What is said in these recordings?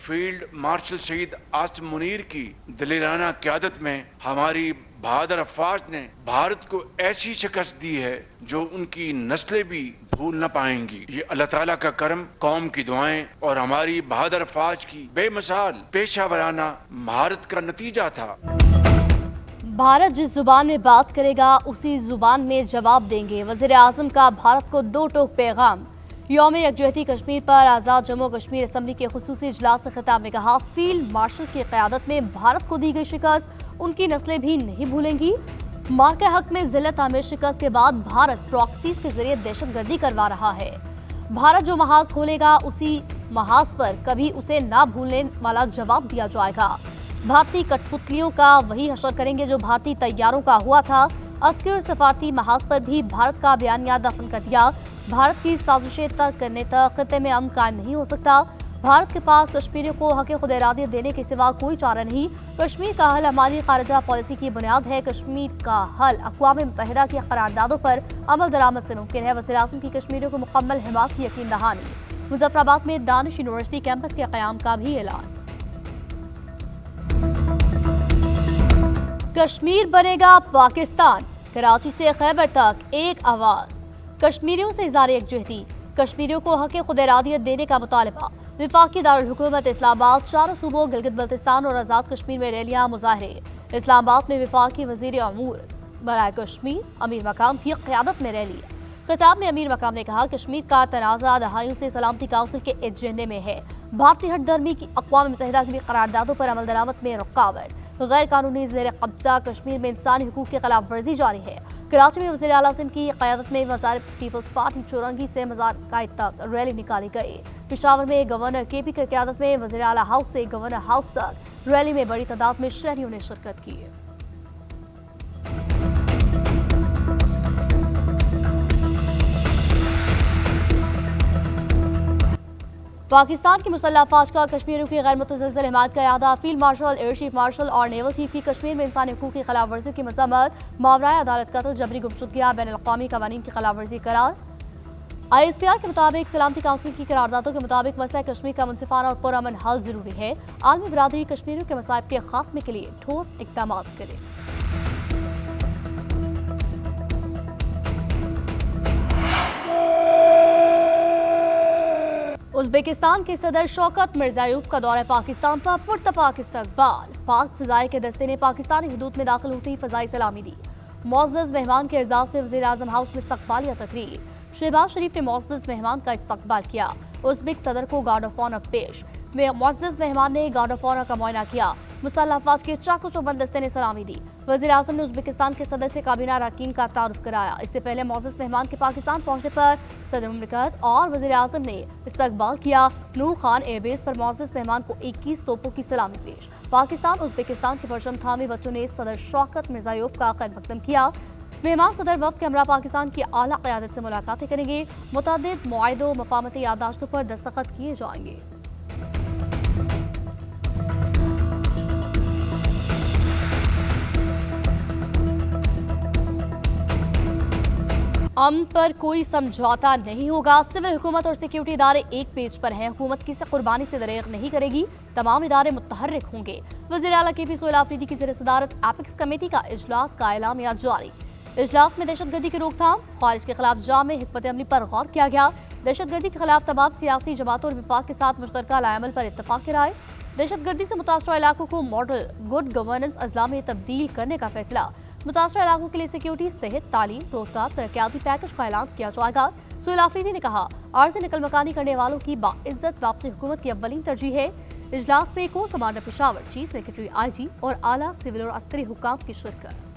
Field marshal शहीद आसिम मुनीर की दिलेराना क़यादत में हमारी बहादुर अफवाज ने भारत को ऐसी शिकस्त दी है जो उनकी नस्लें भी भूल न पाएंगी। ये अल्लाह ताला का करम, कौम की दुआएं और हमारी बहादुर अफवाज की बेमिसाल पेशा महारत का नतीजा था। भारत जिस जुबान में बात करेगा उसी जुबान में जवाब देंगे। वजीर आजम का भारत को दो टोक पैगाम। यौम यकजहती कश्मीर पर आज़ाद जम्मू कश्मीर असम्बली के खुसूसी इजलास से खिताब में कहा, फील्ड मार्शल की क़यादत में भारत को दी गई शिकस्त उनकी नस्लें भी नहीं भूलेंगी। मार के हक में जिल्लत आमिर शिकस्त के बाद भारत प्रॉक्सीज के जरिए दहशतगर्दी करवा रहा है। भारत जो महाज खोलेगा उसी महाज पर कभी उसे ना भूलने वाला जवाब दिया जाएगा। भारतीय कठपुतलियों का वही हशर करेंगे जो भारतीय तैयारों का हुआ था। अस्करी और सफारती महाज पर भी भारत का बयानिया दफन कर दिया। भारत की साजिशें तर्क करने तक खिते में अमन कायम नहीं हो सकता। भारत के पास कश्मीरियों को हक खुद इरादियत देने के सिवा कोई चारा नहीं। कश्मीर का हल हमारी खारजा पॉलिसी की बुनियाद है। कश्मीर का हल अक़वाम मुत्तहिदा की करारदादों पर अमल दरामद से मुमकिन है। वज़ीर आज़म की कश्मीरियों को मुकम्मल हिमायत की यकीन दहानी। मुजफ्फराबाद में दानिश यूनिवर्सिटी कैंपस के क़याम का भी ऐलान। कश्मीर बनेगा पाकिस्तान, कराची से खैबर तक एक आवाज। कश्मीरियों से इज़हार यकजहती, कश्मीरियों को हक खुद इरादियत देने का मुतालबा। वफाकी दारुल हुकूमत इस्लामाबाद, चारों सूबों गिलगित बल्तिस्तान और आज़ाद कश्मीर में रैलियां, मुजाहरे। इस्लामाबाद में वफाकी वज़ीर अमूर बराए कश्मीर अमीर मकाम की क़यादत में रैली। खिताब में अमीर मकाम ने कहा, कश्मीर का तनाज़ा दहाइयों से सलामती काउंसिल के एजेंडे में है। भारतीय हटदर्मी की अक़वाम मुत्तहिदा की करारदादों पर अमल दरामद में रुकावट। गैर कानूनी ज़ेर कब्जा कश्मीर में इंसानी हुकूक की खिलाफ वर्जी जारी है। कराची में वज़ीर आला सिंध की क़यादत में मज़ार पीपल्स पार्टी चौरंगी से मज़ार कायद तक रैली निकाली गई। पेशावर में गवर्नर केपी की क़यादत में वज़ीर आला हाउस से गवर्नर हाउस तक रैली में बड़ी तादाद में शहरियों ने शिरकत की। पाकिस्तान की मुसल्लह अफवाज का कश्मीरियों की गैर मुतज़लज़ल हिमायत का इरादा। Field marshal, air chief marshal और नेवल चीफ की कश्मीर में इंसानी हुकूक की खिलाफ वर्जियों की मज़म्मत। मावराए अदालत कत्ल, जबरी गुमशुदगियां, बैनुल अक़वामी क़वानीन की खिलाफ वर्जी करार। ISPR के मुताबिक सलामती काउंसिल की करारदादों के मुताबिक मसला कश्मीर का मुनसिफाना और पुरअमन हल जरूरी है। आलमी बरादरी कश्मीरियों के मसाइब के खात्मे के लिए ठोस इक़दाम करे। उज़्बेकिस्तान के सदर शौकत मिर्ज़ायोव का दौरा पाकिस्तान पर पुरतपाक इस्तकबाल। पाक फ़िज़ाई के दस्ते ने पाकिस्तानी हुदूद में दाखिल होती फ़िज़ाई सलामी दी। मुअज़्ज़ज़ मेहमान के एजाज़ में वज़ीर आज़म हाउस में इस्तकबालिया तकरीर। शहबाज शरीफ ने मुअज़्ज़ज़ मेहमान का इस्तकबाल किया। उज़्बेक सदर को गार्ड ऑफ ऑनर पेश। मुअज़्ज़ज़ मेहमान ने गार्ड ऑफ ऑनर का मुआयना किया। मुसल्लह अफवाज के चाकू चौबंद दस्ते ने सलामी दी। वज़ीर आज़म ने उज़्बेकिस्तान के सदर से काबीना अरकान का तारुफ कराया। इससे पहले मुअज़्ज़ज़ मेहमान के पाकिस्तान पहुंचने पर सदर मुमलिकत और वज़ीर आज़म ने इस्तकबाल किया। नूर खान एयरबेस पर मुअज़्ज़ज़ मेहमान को 21 तोपों की सलामी पेश। पाकिस्तान उज़्बेकिस्तान के परचम थामे बच्चों ने सदर शौकत मिर्ज़ायोव का खैर मकदम किया। मेहमान सदर वक्त के हमरा पाकिस्तान की आला क़यादत से मुलाकातें करेंगे। मुतअद्दिद मुआहिदों, मफ़ाहमती याददाश्तों पर दस्तखत किए जाएंगे। अमन पर कोई समझौता नहीं होगा। सिविल हुकूमत और सिक्योरिटी इदारे एक पेज पर हैं। हुकूमत किसी कुर्बानी से दरेग नहीं करेगी। तमाम इदारे मुतहर्रिक होंगे। वज़ीर आला केपी सोहेल आफरीदी की ज़ेर सदारत एपिक्स कमेटी का इजलास का एलामिया जारी। इजलास में दहशतगर्दी की रोकथाम, खारिज के खिलाफ जामे हिकमत अमली पर गौर किया गया। दहशतगर्दी के खिलाफ तमाम सियासी जमातों और विफाक के साथ मुश्तरका लाएमल पर इत्तफाक राय। दहशतगर्दी से मुतासरा इलाकों को मॉडल गुड गवर्नेंस अजला में तब्दील करने का फैसला। मुतासरा इलाकों के लिए सिक्योरिटी, सेहत, तालीम, रोजगार, तरक्याती पैकेज का ऐलान किया जाएगा। सोहेल आफरीदी ने कहा, आर्ज़ी नकल मकानी करने वालों की बाइज्जत वापसी हुकूमत की अव्वलीन तरजीह है। इजलास में core commander Peshawar, chief secretary IG और आला सिविल और अस्करी हुक्काम की शिरकत।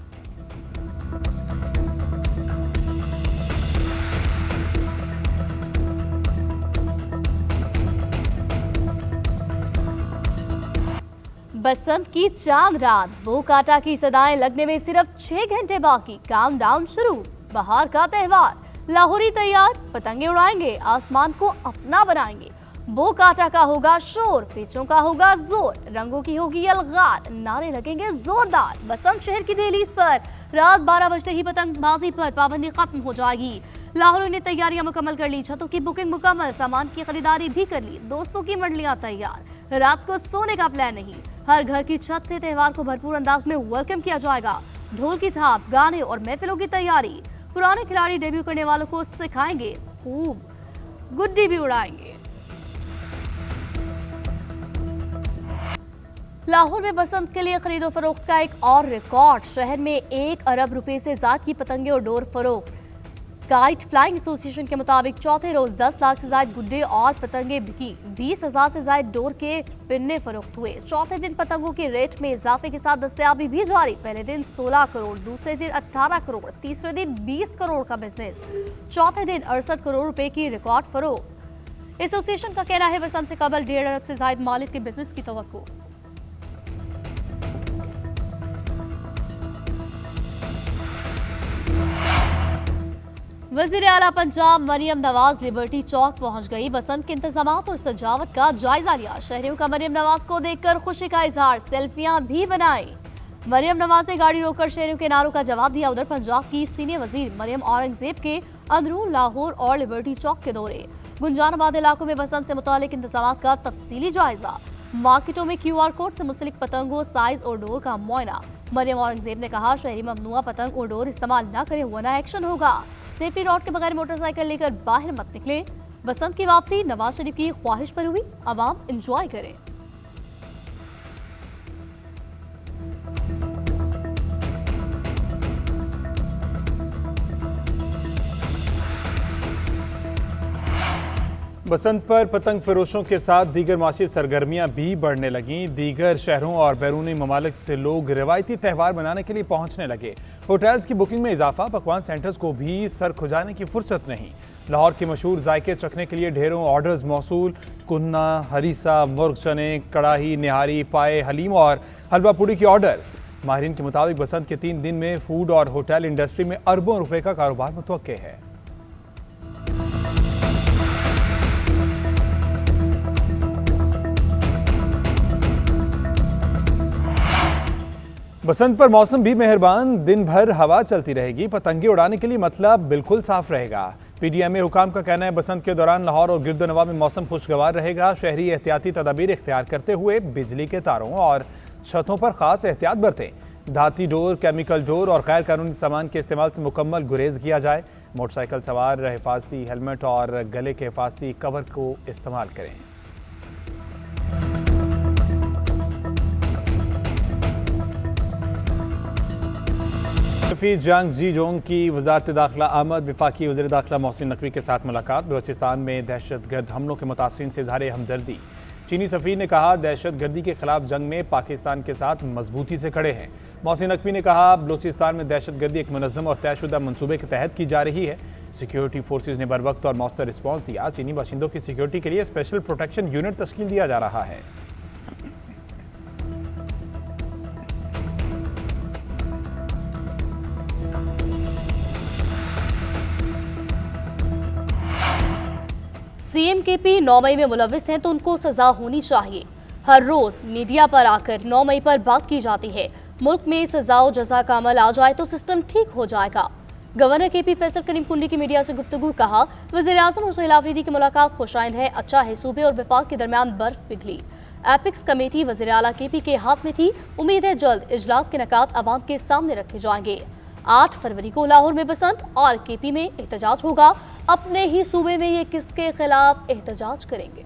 बसंत की चांद रात, वो काटा की सदाएं लगने में सिर्फ 6 घंटे बाकी। काम डाउन शुरू, बहार का त्योहार। लाहौरी तैयार, पतंगे उड़ाएंगे, आसमान को अपना बनाएंगे। बो काटा का होगा शोर, पेचों का होगा जोर, रंगों की होगी अलगार, नारे लगेंगे जोरदार। बसंत शहर की दहलीज पर रात 12 बजते ही पतंगबाजी पर पाबंदी खत्म हो जाएगी। लाहौर ने तैयारियां मुकम्मल कर ली, छतों की बुकिंग मुकम्मल, सामान की खरीदारी भी कर ली, दोस्तों की मंडलियां तैयार। रात को सोने का प्लान नहीं, हर घर की छत से त्योहार को भरपूर अंदाज में वेलकम किया जाएगा। ढोल की थाप, गाने और महफिलों की तैयारी। पुराने खिलाड़ी डेब्यू करने वालों को सिखाएंगे, खूब गुड्डी भी उड़ाएंगे। लाहौर में बसंत के लिए खरीदो फरोख्त का एक और रिकॉर्ड। शहर में 1 अरब रुपए से ज्यादा की पतंगे और डोर फरोख्त। काइट फ्लाइंग एसोसिएशन के मुताबिक चौथे रोज 10 लाख से ज्यादा गुड्डे और पतंगे बिकी। 20,000 से ज्यादा डोर के पिन्ने फरोख्त हुए। चौथे दिन पतंगों के रेट में इजाफे के साथ दस्तयाबी भी जारी। पहले दिन 16 करोड़, दूसरे दिन 18 करोड़, तीसरे दिन 20 करोड़ का बिजनेस। चौथे दिन 68 करोड़ रुपए की रिकॉर्ड फरोख्त। एसोसिएशन का कहना है बसंत से कबल 1.5 अरब से ज्यादा मालिक के बिजनेस की तवक्को। वज़ीर आला पंजाब मरियम नवाज लिबर्टी चौक पहुंच गई। बसंत के इंतजामात और सजावट का जायजा लिया। शहरियों का मरियम नवाज को देखकर खुशी का इजहार, सेल्फियां भी बनाई। मरियम नवाज ने गाड़ी रोककर शहरियों के नारों का जवाब दिया। उधर पंजाब की सीनियर वजीर मरियम औरंगजेब के अंदरून लाहौर और लिबर्टी चौक के दौरे। गुंजानाबाद इलाकों में बसंत से मुतालिक इंतजामात का तफसीली जायजा। मार्केटों में QR कोड से मुंसलिक पतंगों, साइज और डोर का मुआयना। मरियम औरंगजेब ने कहा, शहरी ममनुआ पतंग और डोर इस्तेमाल न करे वरना एक्शन होगा। सेफ्टी रॉड के बगैर मोटरसाइकिल लेकर बाहर मत निकले। बसंत की वापसी नवाज शरीफ की ख्वाहिश पर हुई, आवाम एंजॉय करें। बसंत पर पतंग फरोशों के साथ दीगर माशी सरगर्मियां भी बढ़ने लगीं। दीगर शहरों और बैरूनी ममालिक से लोग रिवायती त्यौहार मनाने के लिए पहुंचने लगे। होटल्स की बुकिंग में इजाफा, पकवान सेंटर्स को भी सर खुजाने की फुर्सत नहीं। लाहौर के मशहूर जायके चखने के लिए ढेरों ऑर्डर्स मौसूल। कुन्ना, हरीसा, मुर्ग चने, कड़ाही, निहारी, पाए, हलीम और हलवा पूड़ी की ऑर्डर। माहिरीन के मुताबिक बसंत के 3 दिन में फूड और होटल इंडस्ट्री में अरबों रुपए का कारोबार मुतवक्के है। बसंत पर मौसम भी मेहरबान, दिन भर हवा चलती रहेगी। पतंगे उड़ाने के लिए मतलब बिल्कुल साफ रहेगा। PDMA हुकाम का कहना है बसंत के दौरान लाहौर और गिरदोनवा में मौसम खुशगवार रहेगा। शहरी एहतियाती तदाबीर इख्तियार करते हुए बिजली के तारों और छतों पर खास एहतियात बरतें। धाती डोर, केमिकल डोर और गैर कानूनी सामान के इस्तेमाल से मुकम्मल गुरेज किया जाए। मोटरसाइकिल सवार हिफाजती हेलमेट और गले के हिफाजती कवर को इस्तेमाल करें। जंग जी जोंग की वजारत दाखिला आमद। वफाकी वज़ीर दाखिला मोहसिन नकवी के साथ मुलाकात। बलूचिस्तान में दहशतगर्द हमलों के मुतासरीन से इज़हार हमदर्दी। चीनी सफ़ीर ने कहा, दहशतगर्दी के खिलाफ जंग में पाकिस्तान के साथ मजबूती से खड़े हैं। मोहसिन नकवी ने कहा, बलूचिस्तान में दहशतगर्दी एक मुनज़्ज़म और तयशुदा मनसूबे के तहत की जा रही है। सिक्योरिटी फोर्सेज ने बर वक्त और मौसर रिस्पॉन्स दिया। चीनी बाशिंदों की सिक्योरिटी के लिए स्पेशल प्रोटेक्शन यूनिट तश्कील दिया जा रहा है। CM KP 9 मई में मुलविस हैं तो उनको सजा होनी चाहिए। हर रोज मीडिया पर आकर 9 मई पर बात की जाती है। मुल्क में सजा और जजा का अमल आ जाए तो सिस्टम ठीक हो जाएगा। गवर्नर KP फैसल करीम कुंडी की मीडिया से गुफ्तगू। कहा, वज़ीर आज़म और सुहेल आफरीदी की मुलाकात खुशाइंद है। अच्छा है, सूबे और वफाक के दरमियान बर्फ पिघली। एपिक्स कमेटी वज़ीर आला KP के हाथ में थी। उम्मीद है जल्द इजलास के नकात अवाम के सामने रखे जाएंगे। 8 फरवरी को लाहौर में बसंत और KP में एहतजाज होगा। अपने ही सूबे में ये किसके खिलाफ एहतजाज करेंगे?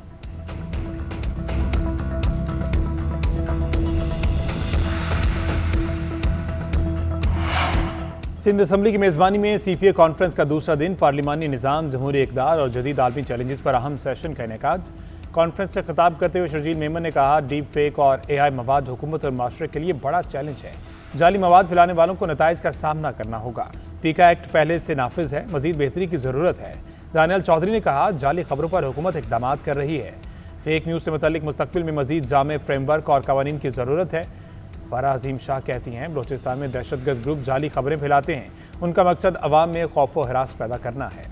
सिंध असम्बली की मेज़बानी में CPA कॉन्फ्रेंस का दूसरा दिन। पार्लिमानी निज़ाम, जमहूरी इक़दार और जदीद आलमी चैलेंजेस पर अहम सेशन का इनेकाद। कॉन्फ्रेंस से खिताब करते हुए शर्जील मेमन ने कहा, डीप फेक और AI मवाद हुकूमत और माशरे के लिए बड़ा चैलेंज है। जाली मवाद फैलाने वालों को नताइज का सामना करना होगा। पीका एक्ट पहले से नाफिज है, मजीद बेहतरी की ज़रूरत है। दानियल चौधरी ने कहा, जाली खबरों पर हुकूमत इक़दाम कर रही है। फेक न्यूज़ से मुतल्लिक मुस्तकबिल में मजीद जामे फ्रेमवर्क और कवानीन की ज़रूरत है। फराह अजीम शाह कहती हैं, बलूचिस्तान में दहशतगर्द ग्रुप जाली खबरें फैलाते हैं। उनका मकसद अवाम में खौफ व हरास पैदा करना है।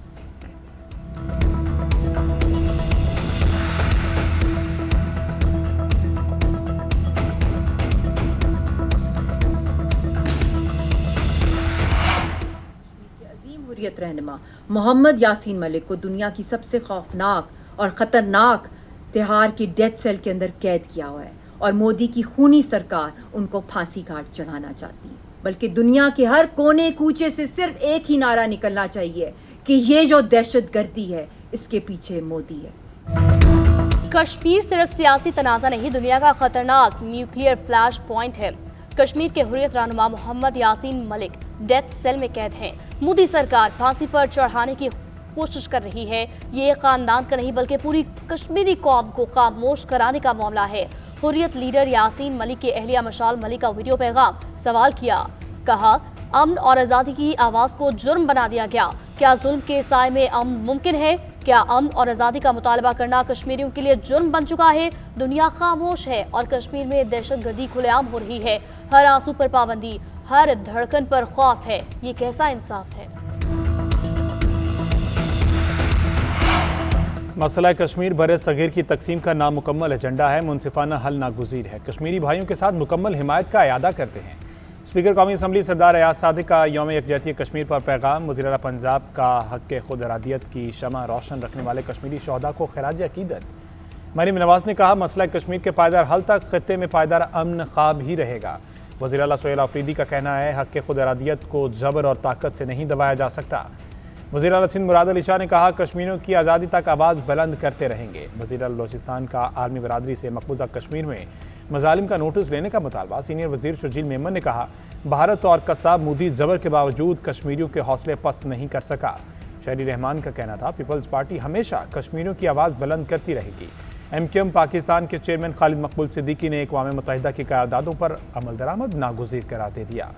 रहनुमा मोहम्मद यासीन मलिक को दुनिया की सबसे खौफनाक और खतरनाक तिहाड़ की डेथ सेल के अंदर कैद किया हुआ है और मोदी की खूनी सरकार उनको फांसी घाट चढ़ाना चाहती है। बल्कि दुनिया के हर कोने कूचे से सिर्फ एक ही नारा निकलना चाहिए कि ये जो दहशतगर्दी है इसके पीछे मोदी है। कश्मीर सिर्फ सियासी तनाज़ा नहीं, दुनिया का खतरनाक न्यूक्लियर फ्लैश पॉइंट है। कश्मीर के हुर्रियत रहनुमा मोहम्मद यासीन मलिक डेथ सेल में कैद हैं। मोदी सरकार फांसी पर चढ़ाने की कोशिश कर रही है। ये खानदान का नहीं बल्कि पूरी कश्मीरी कौम को खामोश कराने का मामला है। हुर्रियत लीडर यासीन मलिक के अहलिया मशाल मलिक का वीडियो पैगाम सवाल किया, कहा अमन और आज़ादी की आवाज़ को जुर्म बना दिया गया। क्या जुल्म के साए में अमन मुमकिन है? क्या अमन और आज़ादी का मुतालबा करना कश्मीरियों के लिए जुर्म बन चुका है? दुनिया खामोश है और कश्मीर में दहशतगर्दी खुलेआम हो रही है। हर आंसू पर पाबंदी, हर धड़कन पर खौफ है। ये कैसा इंसाफ है? मसला कश्मीर बर सगीर की तकसीम का नामुकम्मल एजेंडा है, मुनसिफाना हल नागुज़ीर है। कश्मीरी भाइयों के साथ मुकम्मल हिमायत का इयादा करते हैं। स्पीकर कौमी असम्बली सरदार अयाज सादिक का यौम यकजहती कश्मीर पर पैगाम। वज़ीर आला पंजाब का हक़ खुद अरादियत की शमा रोशन रखने वाले कश्मीरी शहदा को खिराज अकीदत। मरीम नवाज ने कहा मसला कश्मीर के पायदार हल तक खित्ते में पायदार अमन ख्वाब ही रहेगा। वज़ीर आला सोहेल आफरीदी का कहना है हक़ खुद अरादियत को जबर और ताकत से नहीं दबाया जा सकता। वज़ीर आला सिंध मुराद अली शाह ने कहा कश्मीरियों की आज़ादी तक आवाज़ बुलंद करते रहेंगे। वज़ीर आला बलोचिस्तान का आर्मी बरादरी से मकबूजा कश्मीर में मजालिम का नोटिस लेने का मुतालबा। सीनियर वज़ीर शर्जील मेमन ने कहा भारत और कसाब मोदी जबर के बावजूद कश्मीरियों के हौसले पस्त नहीं कर सका। शहरी रहमान का कहना था पीपल्स पार्टी हमेशा कश्मीरियों की आवाज़ बुलंद करती रहेगी। MQM पाकिस्तान के चेयरमैन खालिद मकबूल सिद्दीकी ने अक़वाम मुत्तहिदा की क़रारदादों पर अमल दरामद नागुज़ीर करार दे दिया।